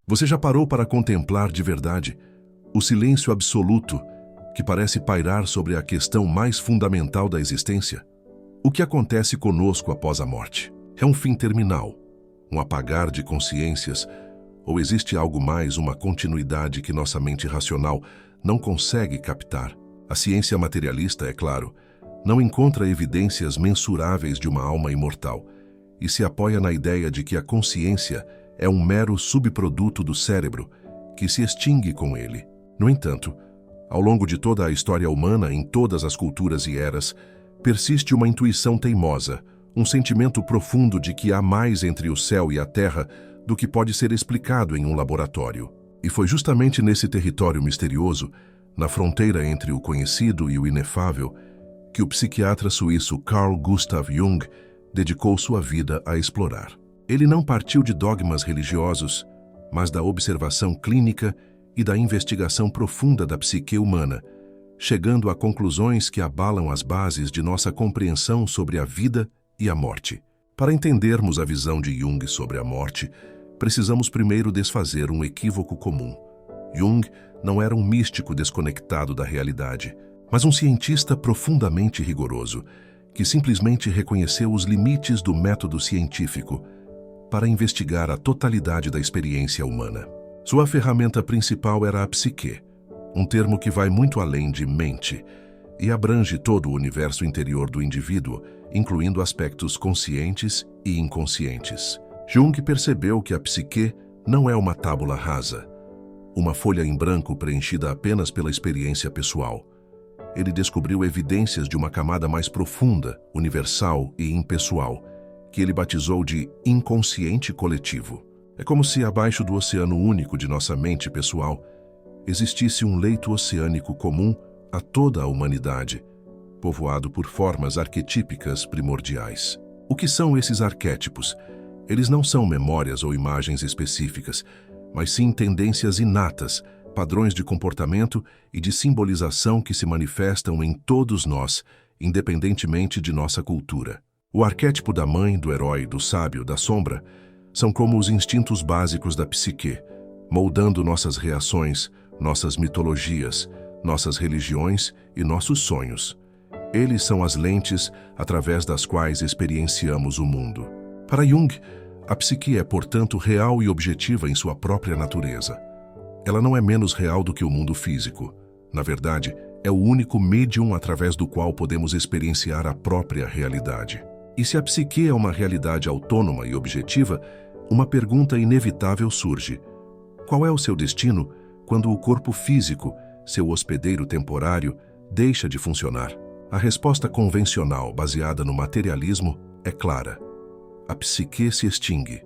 Você já parou para contemplar de verdade o silêncio absoluto que parece pairar sobre a questão mais fundamental da existência? O que acontece conosco após a morte? É um fim terminal, um apagar de consciências, ou existe algo mais, uma continuidade que nossa mente racional não consegue captar? A ciência materialista, é claro, não encontra evidências mensuráveis de uma alma imortal e se apoia na ideia de que a consciência é um mero subproduto do cérebro que se extingue com ele. No entanto, ao longo de toda a história humana, em todas as culturas e eras, persiste uma intuição teimosa, um sentimento profundo de que há mais entre o céu e a terra do que pode ser explicado em um laboratório. E foi justamente nesse território misterioso, na fronteira entre o conhecido e o inefável, que o psiquiatra suíço Carl Gustav Jung dedicou sua vida a explorar. Ele não partiu de dogmas religiosos, mas da observação clínica e da investigação profunda da psique humana, chegando a conclusões que abalam as bases de nossa compreensão sobre a vida e a morte. Para entendermos a visão de Jung sobre a morte, precisamos primeiro desfazer um equívoco comum. Jung não era um místico desconectado da realidade, mas um cientista profundamente rigoroso, que simplesmente reconheceu os limites do método científico para investigar a totalidade da experiência humana. Sua ferramenta principal era a psique, um termo que vai muito além de mente e abrange todo o universo interior do indivíduo, incluindo aspectos conscientes e inconscientes. Jung percebeu que a psique não é uma tábula rasa, uma folha em branco preenchida apenas pela experiência pessoal. Ele descobriu evidências de uma camada mais profunda, universal e impessoal, que ele batizou de inconsciente coletivo. É como se abaixo do oceano único de nossa mente pessoal existisse um leito oceânico comum a toda a humanidade, povoado por formas arquetípicas primordiais. O que são esses arquétipos? Eles não são memórias ou imagens específicas, mas sim tendências inatas, padrões de comportamento e de simbolização que se manifestam em todos nós, independentemente de nossa cultura. O arquétipo da mãe, do herói, do sábio, da sombra, são como os instintos básicos da psique, moldando nossas reações, nossas mitologias, nossas religiões e nossos sonhos. Eles são as lentes através das quais experienciamos o mundo. Para Jung, a psique é, portanto, real e objetiva em sua própria natureza. Ela não é menos real do que o mundo físico. Na verdade, é o único médium através do qual podemos experienciar a própria realidade. E se a psique é uma realidade autônoma e objetiva, uma pergunta inevitável surge. Qual é o seu destino quando o corpo físico, seu hospedeiro temporário, deixa de funcionar? A resposta convencional, baseada no materialismo, é clara. A psique se extingue.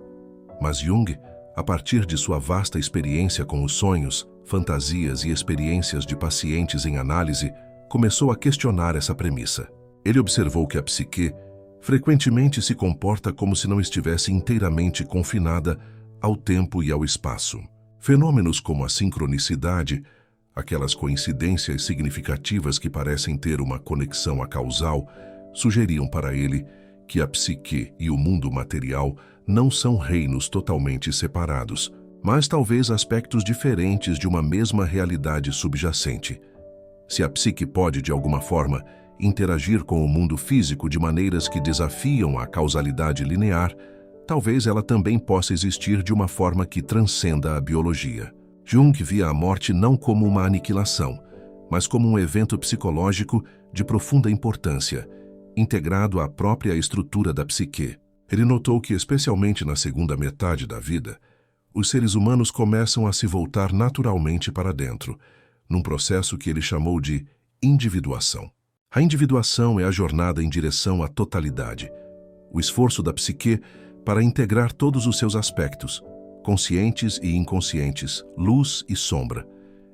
Mas Jung, a partir de sua vasta experiência com os sonhos, fantasias e experiências de pacientes em análise, começou a questionar essa premissa. Ele observou que a psique frequentemente se comporta como se não estivesse inteiramente confinada ao tempo e ao espaço. Fenômenos como a sincronicidade, aquelas coincidências significativas que parecem ter uma conexão acausal, sugeriam para ele que a psique e o mundo material não são reinos totalmente separados, mas talvez aspectos diferentes de uma mesma realidade subjacente. Se a psique pode, de alguma forma, interagir com o mundo físico de maneiras que desafiam a causalidade linear, talvez ela também possa existir de uma forma que transcenda a biologia. Jung via a morte não como uma aniquilação, mas como um evento psicológico de profunda importância, integrado à própria estrutura da psique. Ele notou que, especialmente na segunda metade da vida, os seres humanos começam a se voltar naturalmente para dentro, num processo que ele chamou de individuação. A individuação é a jornada em direção à totalidade, o esforço da psique para integrar todos os seus aspectos, conscientes e inconscientes, luz e sombra,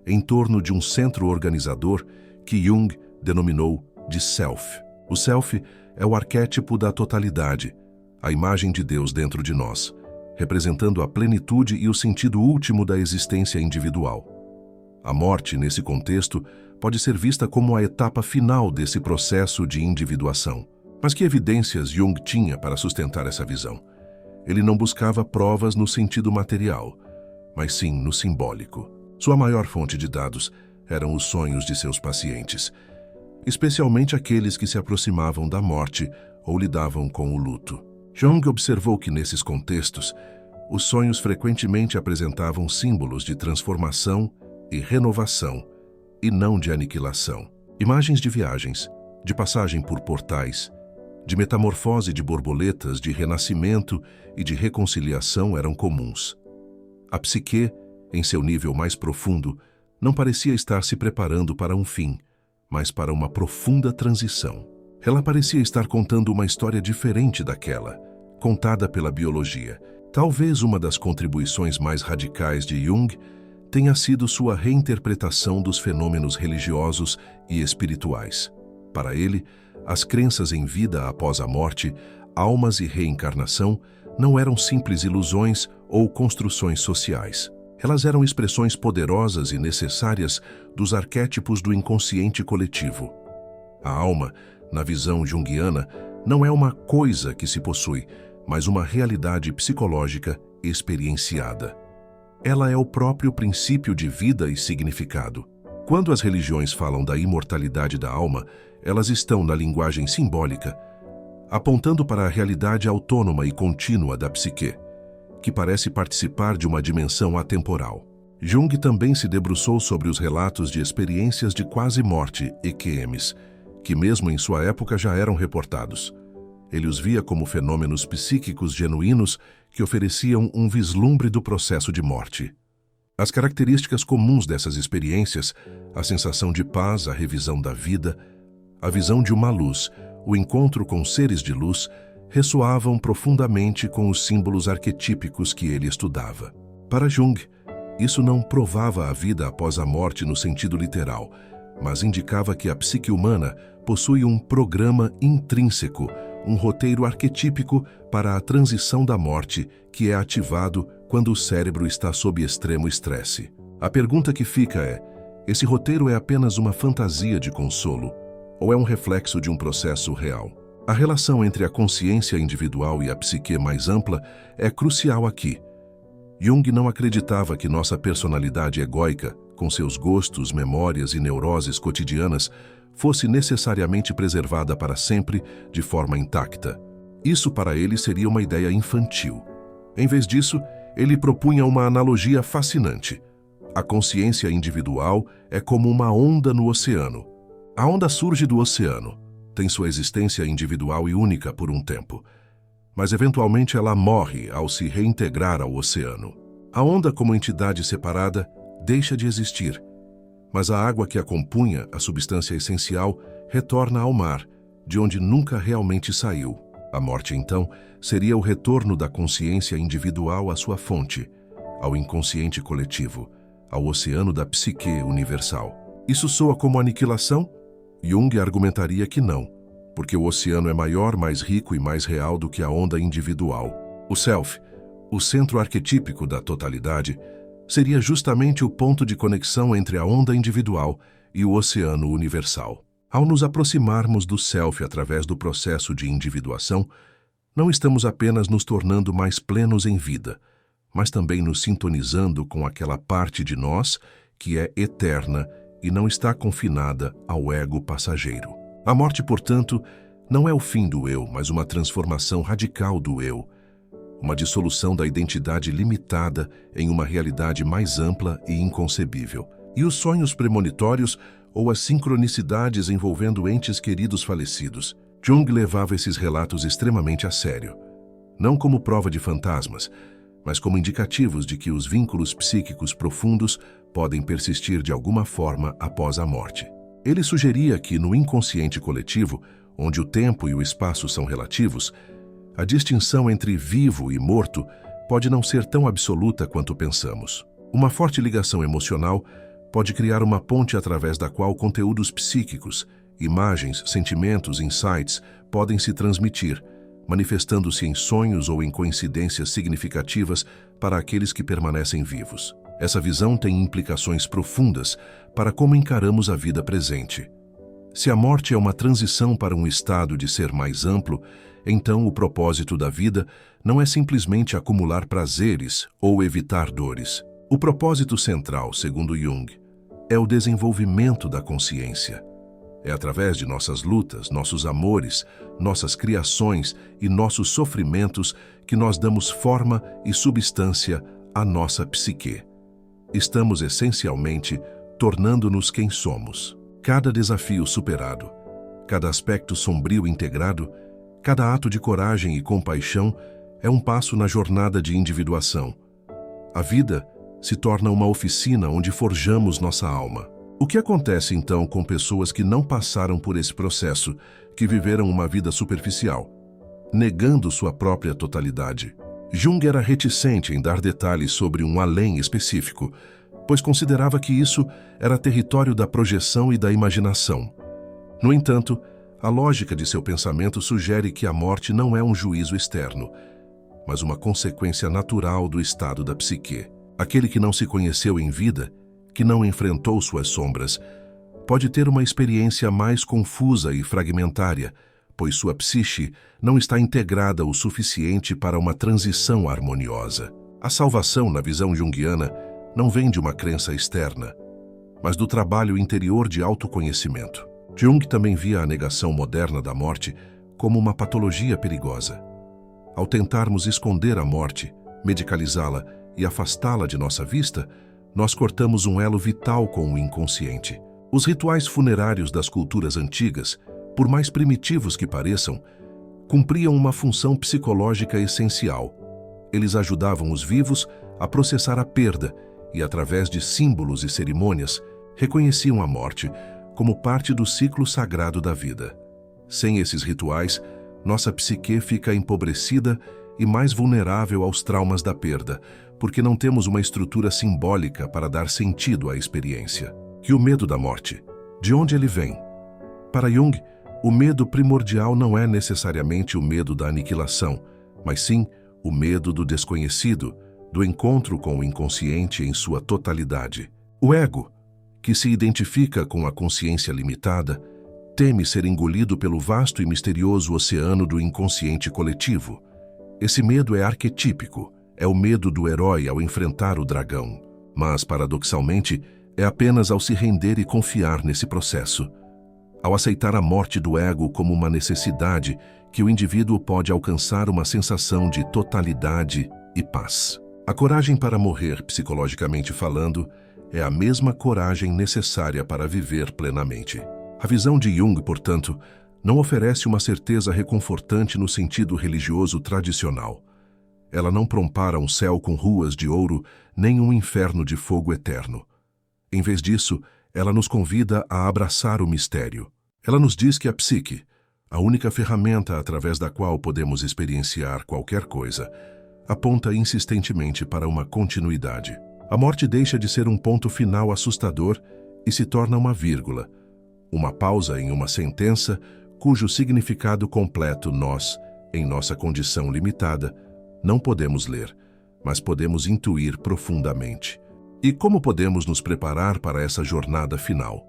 em torno de um centro organizador que Jung denominou de Self. O Self é o arquétipo da totalidade, a imagem de Deus dentro de nós, representando a plenitude e o sentido último da existência individual. A morte, nesse contexto, pode ser vista como a etapa final desse processo de individuação. Mas que evidências Jung tinha para sustentar essa visão? Ele não buscava provas no sentido material, mas sim no simbólico. Sua maior fonte de dados eram os sonhos de seus pacientes, especialmente aqueles que se aproximavam da morte ou lidavam com o luto. Jung observou que nesses contextos, os sonhos frequentemente apresentavam símbolos de transformação e renovação, e não de aniquilação. Imagens de viagens, de passagem por portais, de metamorfose de borboletas, de renascimento e de reconciliação eram comuns. A psique, em seu nível mais profundo, não parecia estar se preparando para um fim, mas para uma profunda transição. Ela parecia estar contando uma história diferente daquela, contada pela biologia. Talvez uma das contribuições mais radicais de Jung tenha sido sua reinterpretação dos fenômenos religiosos e espirituais. Para ele, as crenças em vida após a morte, almas e reencarnação não eram simples ilusões ou construções sociais. Elas eram expressões poderosas e necessárias dos arquétipos do inconsciente coletivo. A alma, na visão junguiana, não é uma coisa que se possui, mas uma realidade psicológica experienciada. Ela é o próprio princípio de vida e significado. Quando as religiões falam da imortalidade da alma, elas estão, na linguagem simbólica, apontando para a realidade autônoma e contínua da psique, que parece participar de uma dimensão atemporal. Jung também se debruçou sobre os relatos de experiências de quase morte, EQMs, que mesmo em sua época já eram reportados. Ele os via como fenômenos psíquicos genuínos que ofereciam um vislumbre do processo de morte. As características comuns dessas experiências, a sensação de paz, a revisão da vida, a visão de uma luz, o encontro com seres de luz, ressoavam profundamente com os símbolos arquetípicos que ele estudava. Para Jung, isso não provava a vida após a morte no sentido literal, mas indicava que a psique humana possui um programa intrínseco, um roteiro arquetípico para a transição da morte que é ativado quando o cérebro está sob extremo estresse. A pergunta que fica é: esse roteiro é apenas uma fantasia de consolo ou é um reflexo de um processo real? A relação entre a consciência individual e a psique mais ampla é crucial aqui. Jung não acreditava que nossa personalidade egóica, com seus gostos, memórias e neuroses cotidianas, fosse necessariamente preservada para sempre de forma intacta. Isso para ele seria uma ideia infantil. Em vez disso, ele propunha uma analogia fascinante. A consciência individual é como uma onda no oceano. A onda surge do oceano, tem sua existência individual e única por um tempo, mas eventualmente ela morre ao se reintegrar ao oceano. A onda, como entidade separada, deixa de existir, mas a água que a compunha, a substância essencial, retorna ao mar, de onde nunca realmente saiu. A morte, então, seria o retorno da consciência individual à sua fonte, ao inconsciente coletivo, ao oceano da psique universal. Isso soa como aniquilação? Jung argumentaria que não, porque o oceano é maior, mais rico e mais real do que a onda individual. O self, o centro arquetípico da totalidade, seria justamente o ponto de conexão entre a onda individual e o oceano universal. Ao nos aproximarmos do self através do processo de individuação, não estamos apenas nos tornando mais plenos em vida, mas também nos sintonizando com aquela parte de nós que é eterna e não está confinada ao ego passageiro. A morte, portanto, não é o fim do eu, mas uma transformação radical do eu, uma dissolução da identidade limitada em uma realidade mais ampla e inconcebível. E os sonhos premonitórios ou as sincronicidades envolvendo entes queridos falecidos? Jung levava esses relatos extremamente a sério, não como prova de fantasmas, mas como indicativos de que os vínculos psíquicos profundos podem persistir de alguma forma após a morte. Ele sugeria que no inconsciente coletivo, onde o tempo e o espaço são relativos, a distinção entre vivo e morto pode não ser tão absoluta quanto pensamos. Uma forte ligação emocional pode criar uma ponte através da qual conteúdos psíquicos, imagens, sentimentos, insights podem se transmitir, manifestando-se em sonhos ou em coincidências significativas para aqueles que permanecem vivos. Essa visão tem implicações profundas para como encaramos a vida presente. Se a morte é uma transição para um estado de ser mais amplo, então o propósito da vida não é simplesmente acumular prazeres ou evitar dores. O propósito central, segundo Jung, é o desenvolvimento da consciência. É através de nossas lutas, nossos amores, nossas criações e nossos sofrimentos que nós damos forma e substância à nossa psique. Estamos, essencialmente, tornando-nos quem somos. Cada desafio superado, cada aspecto sombrio integrado, cada ato de coragem e compaixão é um passo na jornada de individuação. A vida se torna uma oficina onde forjamos nossa alma. O que acontece, então, com pessoas que não passaram por esse processo, que viveram uma vida superficial, negando sua própria totalidade? Jung era reticente em dar detalhes sobre um além específico, pois considerava que isso era território da projeção e da imaginação. No entanto, a lógica de seu pensamento sugere que a morte não é um juízo externo, mas uma consequência natural do estado da psique. Aquele que não se conheceu em vida, que não enfrentou suas sombras, pode ter uma experiência mais confusa e fragmentária, pois sua psique não está integrada o suficiente para uma transição harmoniosa. A salvação, na visão junguiana, não vem de uma crença externa, mas do trabalho interior de autoconhecimento. Jung também via a negação moderna da morte como uma patologia perigosa. Ao tentarmos esconder a morte, medicalizá-la e afastá-la de nossa vista, nós cortamos um elo vital com o inconsciente. Os rituais funerários das culturas antigas, por mais primitivos que pareçam, cumpriam uma função psicológica essencial. Eles ajudavam os vivos a processar a perda e, através de símbolos e cerimônias, reconheciam a morte como parte do ciclo sagrado da vida. Sem esses rituais, nossa psique fica empobrecida e mais vulnerável aos traumas da perda, porque não temos uma estrutura simbólica para dar sentido à experiência. E o medo da morte? De onde ele vem? Para Jung, o medo primordial não é necessariamente o medo da aniquilação, mas sim o medo do desconhecido, do encontro com o inconsciente em sua totalidade. O ego, que se identifica com a consciência limitada, teme ser engolido pelo vasto e misterioso oceano do inconsciente coletivo. Esse medo é arquetípico, é o medo do herói ao enfrentar o dragão. Mas, paradoxalmente, é apenas ao se render e confiar nesse processo, ao aceitar a morte do ego como uma necessidade, que o indivíduo pode alcançar uma sensação de totalidade e paz. A coragem para morrer, psicologicamente falando, é a mesma coragem necessária para viver plenamente. A visão de Jung, portanto, não oferece uma certeza reconfortante no sentido religioso tradicional. Ela não prompara um céu com ruas de ouro, nem um inferno de fogo eterno. Em vez disso, ela nos convida a abraçar o mistério. Ela nos diz que a psique, a única ferramenta através da qual podemos experienciar qualquer coisa, aponta insistentemente para uma continuidade. A morte deixa de ser um ponto final assustador e se torna uma vírgula, uma pausa em uma sentença cujo significado completo nós, em nossa condição limitada, não podemos ler, mas podemos intuir profundamente. E como podemos nos preparar para essa jornada final?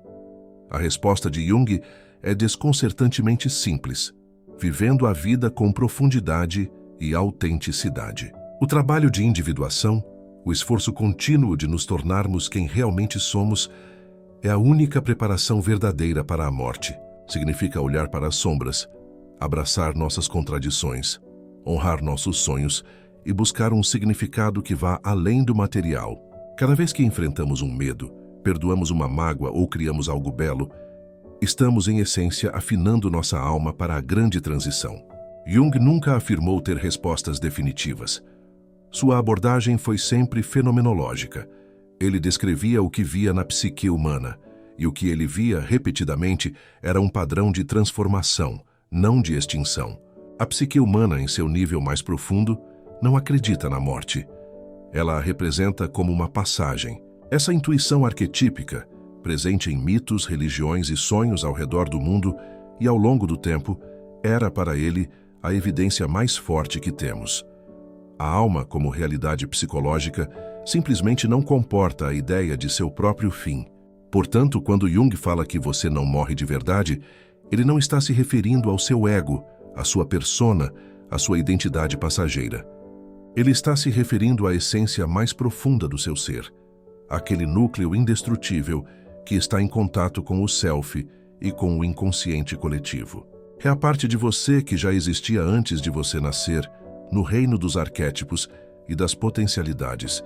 A resposta de Jung é desconcertantemente simples, vivendo a vida com profundidade e autenticidade. O trabalho de individuação, o esforço contínuo de nos tornarmos quem realmente somos, é a única preparação verdadeira para a morte. Significa olhar para as sombras, abraçar nossas contradições, honrar nossos sonhos e buscar um significado que vá além do material. Cada vez que enfrentamos um medo, perdoamos uma mágoa ou criamos algo belo, estamos, em essência, afinando nossa alma para a grande transição. Jung nunca afirmou ter respostas definitivas. Sua abordagem foi sempre fenomenológica. Ele descrevia o que via na psique humana, e o que ele via repetidamente era um padrão de transformação, não de extinção. A psique humana, em seu nível mais profundo, não acredita na morte. Ela a representa como uma passagem. Essa intuição arquetípica, presente em mitos, religiões e sonhos ao redor do mundo e ao longo do tempo, era para ele a evidência mais forte que temos. A alma, como realidade psicológica, simplesmente não comporta a ideia de seu próprio fim. Portanto, quando Jung fala que você não morre de verdade, ele não está se referindo ao seu ego, à sua persona, à sua identidade passageira. Ele está se referindo à essência mais profunda do seu ser, aquele núcleo indestrutível que está em contato com o self e com o inconsciente coletivo. É a parte de você que já existia antes de você nascer, no reino dos arquétipos e das potencialidades,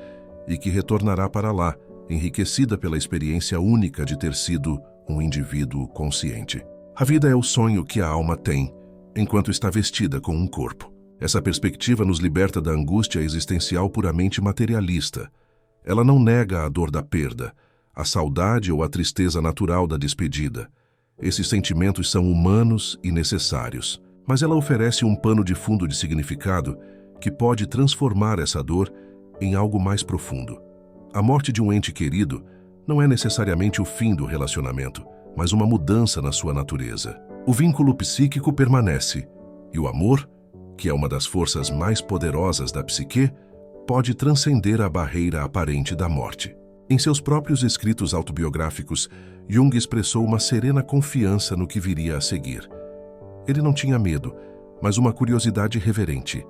e que retornará para lá, enriquecida pela experiência única de ter sido um indivíduo consciente. A vida é o sonho que a alma tem, enquanto está vestida com um corpo. Essa perspectiva nos liberta da angústia existencial puramente materialista. Ela não nega a dor da perda, a saudade ou a tristeza natural da despedida. Esses sentimentos são humanos e necessários, mas ela oferece um pano de fundo de significado que pode transformar essa dor em algo mais profundo. A morte de um ente querido não é necessariamente o fim do relacionamento, mas uma mudança na sua natureza. O vínculo psíquico permanece, e o amor, que é uma das forças mais poderosas da psique, pode transcender a barreira aparente da morte. Em seus próprios escritos autobiográficos, Jung expressou uma serena confiança no que viria a seguir. Ele não tinha medo, mas uma curiosidade reverente.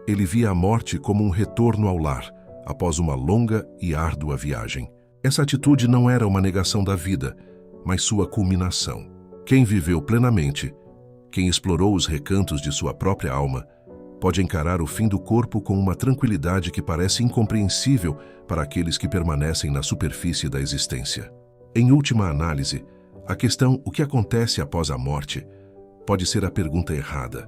Ele via a morte como um retorno ao lar, após uma longa e árdua viagem. Essa atitude não era uma negação da vida, mas sua culminação. Quem viveu plenamente, quem explorou os recantos de sua própria alma, pode encarar o fim do corpo com uma tranquilidade que parece incompreensível para aqueles que permanecem na superfície da existência. Em última análise, a questão "o que acontece após a morte" pode ser a pergunta errada.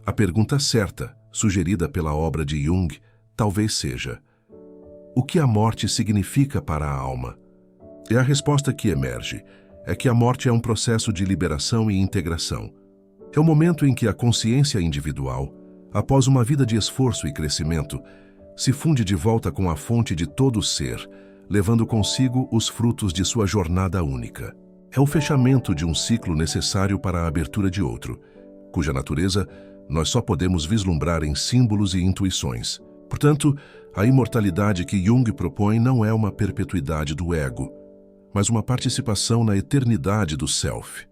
A pergunta certa, sugerida pela obra de Jung, talvez seja: o que a morte significa para a alma? E a resposta que emerge é que a morte é um processo de liberação e integração. É o momento em que a consciência individual, após uma vida de esforço e crescimento, se funde de volta com a fonte de todo o ser, levando consigo os frutos de sua jornada única. É o fechamento de um ciclo necessário para a abertura de outro, cuja natureza nós só podemos vislumbrar em símbolos e intuições. Portanto, a imortalidade que Jung propõe não é uma perpetuidade do ego, mas uma participação na eternidade do self.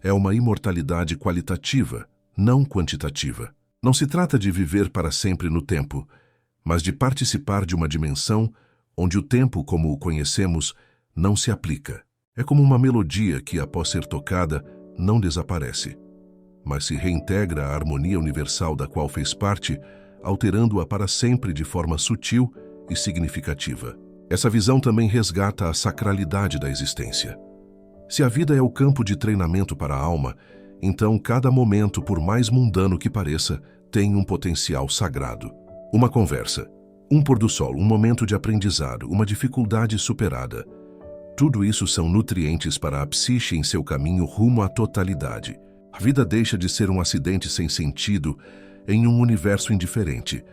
É uma imortalidade qualitativa, não quantitativa. Não se trata de viver para sempre no tempo, mas de participar de uma dimensão onde o tempo, como o conhecemos, não se aplica. É como uma melodia que, após ser tocada, não desaparece, mas se reintegra à harmonia universal da qual fez parte, alterando-a para sempre de forma sutil e significativa. Essa visão também resgata a sacralidade da existência. Se a vida é o campo de treinamento para a alma, então cada momento, por mais mundano que pareça, tem um potencial sagrado. Uma conversa, um pôr do sol, um momento de aprendizado, uma dificuldade superada. Tudo isso são nutrientes para a psique em seu caminho rumo à totalidade. A vida deixa de ser um acidente sem sentido em um universo indiferente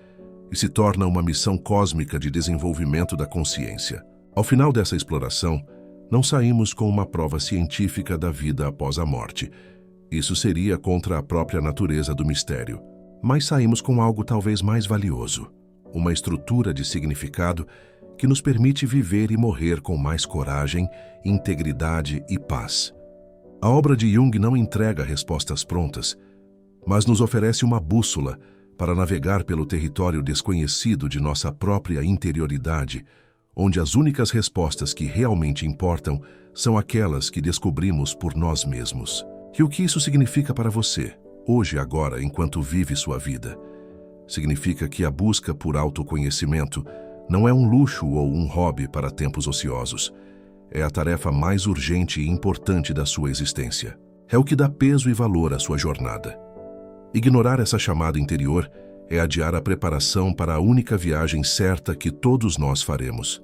e se torna uma missão cósmica de desenvolvimento da consciência. Ao final dessa exploração, não saímos com uma prova científica da vida após a morte. Isso seria contra a própria natureza do mistério. Mas saímos com algo talvez mais valioso, uma estrutura de significado que nos permite viver e morrer com mais coragem, integridade e paz. A obra de Jung não entrega respostas prontas, mas nos oferece uma bússola para navegar pelo território desconhecido de nossa própria interioridade, onde as únicas respostas que realmente importam são aquelas que descobrimos por nós mesmos. E o que isso significa para você, hoje e agora, enquanto vive sua vida? Significa que a busca por autoconhecimento não é um luxo ou um hobby para tempos ociosos. É a tarefa mais urgente e importante da sua existência. É o que dá peso e valor à sua jornada. Ignorar essa chamada interior é adiar a preparação para a única viagem certa que todos nós faremos.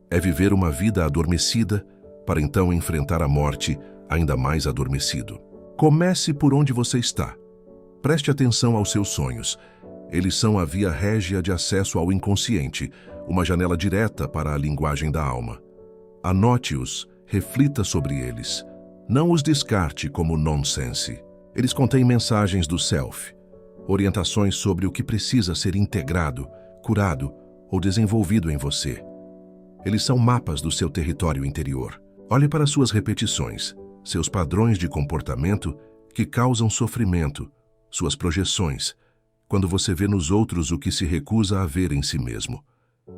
É viver uma vida adormecida para então enfrentar a morte ainda mais adormecido. Comece por onde você está. Preste atenção aos seus sonhos. Eles são a via régia de acesso ao inconsciente, uma janela direta para a linguagem da alma. Anote-os, reflita sobre eles. Não os descarte como nonsense. Eles contêm mensagens do self, orientações sobre o que precisa ser integrado, curado ou desenvolvido em você. Eles são mapas do seu território interior. Olhe para suas repetições, seus padrões de comportamento que causam sofrimento, suas projeções, quando você vê nos outros o que se recusa a ver em si mesmo.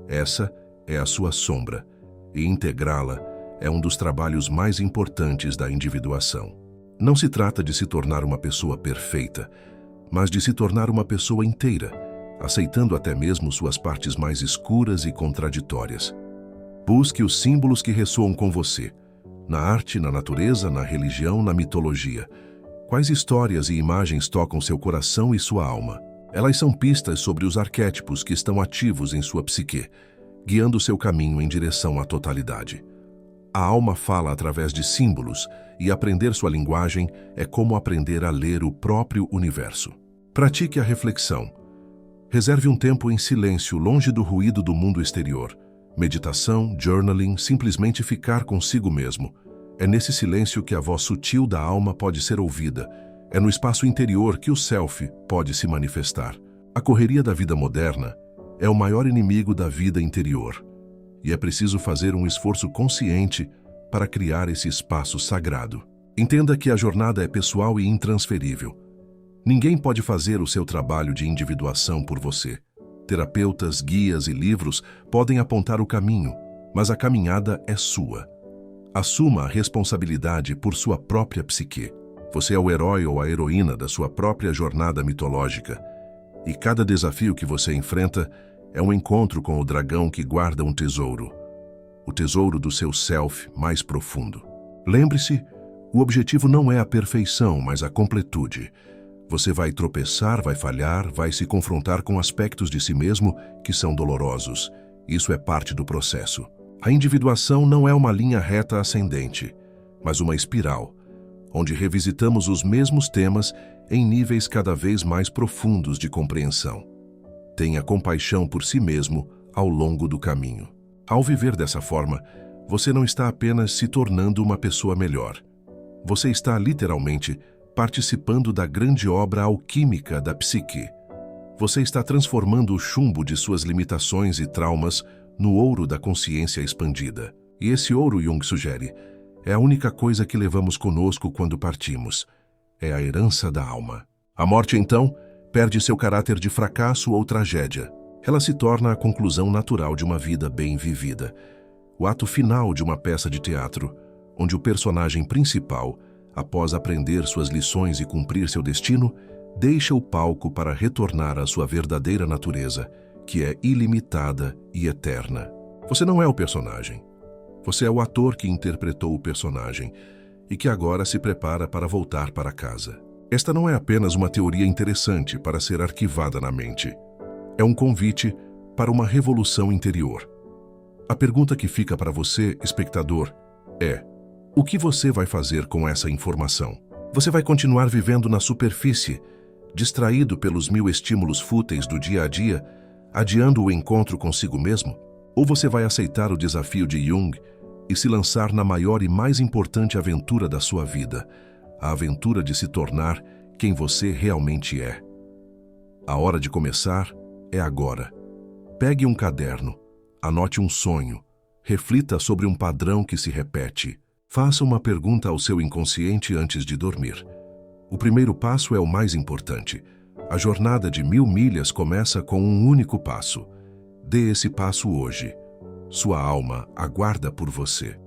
Essa é a sua sombra, e integrá-la é um dos trabalhos mais importantes da individuação. Não se trata de se tornar uma pessoa perfeita, mas de se tornar uma pessoa inteira, aceitando até mesmo suas partes mais escuras e contraditórias. Busque os símbolos que ressoam com você, na arte, na natureza, na religião, na mitologia. Quais histórias e imagens tocam seu coração e sua alma? Elas são pistas sobre os arquétipos que estão ativos em sua psique, guiando seu caminho em direção à totalidade. A alma fala através de símbolos, e aprender sua linguagem é como aprender a ler o próprio universo. Pratique a reflexão. Reserve um tempo em silêncio, longe do ruído do mundo exterior. Meditação, journaling, simplesmente ficar consigo mesmo. É nesse silêncio que a voz sutil da alma pode ser ouvida. É no espaço interior que o self pode se manifestar. A correria da vida moderna é o maior inimigo da vida interior. E é preciso fazer um esforço consciente para criar esse espaço sagrado. Entenda que a jornada é pessoal e intransferível. Ninguém pode fazer o seu trabalho de individuação por você. Terapeutas, guias e livros podem apontar o caminho, mas a caminhada é sua. Assuma a responsabilidade por sua própria psique. Você é o herói ou a heroína da sua própria jornada mitológica. E cada desafio que você enfrenta é um encontro com o dragão que guarda um tesouro. O tesouro do seu self mais profundo. Lembre-se, o objetivo não é a perfeição, mas a completude. Você vai tropeçar, vai falhar, vai se confrontar com aspectos de si mesmo que são dolorosos. Isso é parte do processo. A individuação não é uma linha reta ascendente, mas uma espiral, onde revisitamos os mesmos temas em níveis cada vez mais profundos de compreensão. Tenha compaixão por si mesmo ao longo do caminho. Ao viver dessa forma, você não está apenas se tornando uma pessoa melhor. Você está literalmente participando da grande obra alquímica da psique. Você está transformando o chumbo de suas limitações e traumas no ouro da consciência expandida. E esse ouro, Jung sugere, é a única coisa que levamos conosco quando partimos. É a herança da alma. A morte, então, perde seu caráter de fracasso ou tragédia. Ela se torna a conclusão natural de uma vida bem vivida. O ato final de uma peça de teatro, onde o personagem principal, após aprender suas lições e cumprir seu destino, deixa o palco para retornar à sua verdadeira natureza, que é ilimitada e eterna. Você não é o personagem. Você é o ator que interpretou o personagem e que agora se prepara para voltar para casa. Esta não é apenas uma teoria interessante para ser arquivada na mente. É um convite para uma revolução interior. A pergunta que fica para você, espectador, é: o que você vai fazer com essa informação? Você vai continuar vivendo na superfície, distraído pelos 1000 estímulos fúteis do dia a dia, adiando o encontro consigo mesmo? Ou você vai aceitar o desafio de Jung e se lançar na maior e mais importante aventura da sua vida, a aventura de se tornar quem você realmente é? A hora de começar é agora. Pegue um caderno, anote um sonho, reflita sobre um padrão que se repete. Faça uma pergunta ao seu inconsciente antes de dormir. O primeiro passo é o mais importante. A jornada de 1000 milhas começa com um único passo. Dê esse passo hoje. Sua alma aguarda por você.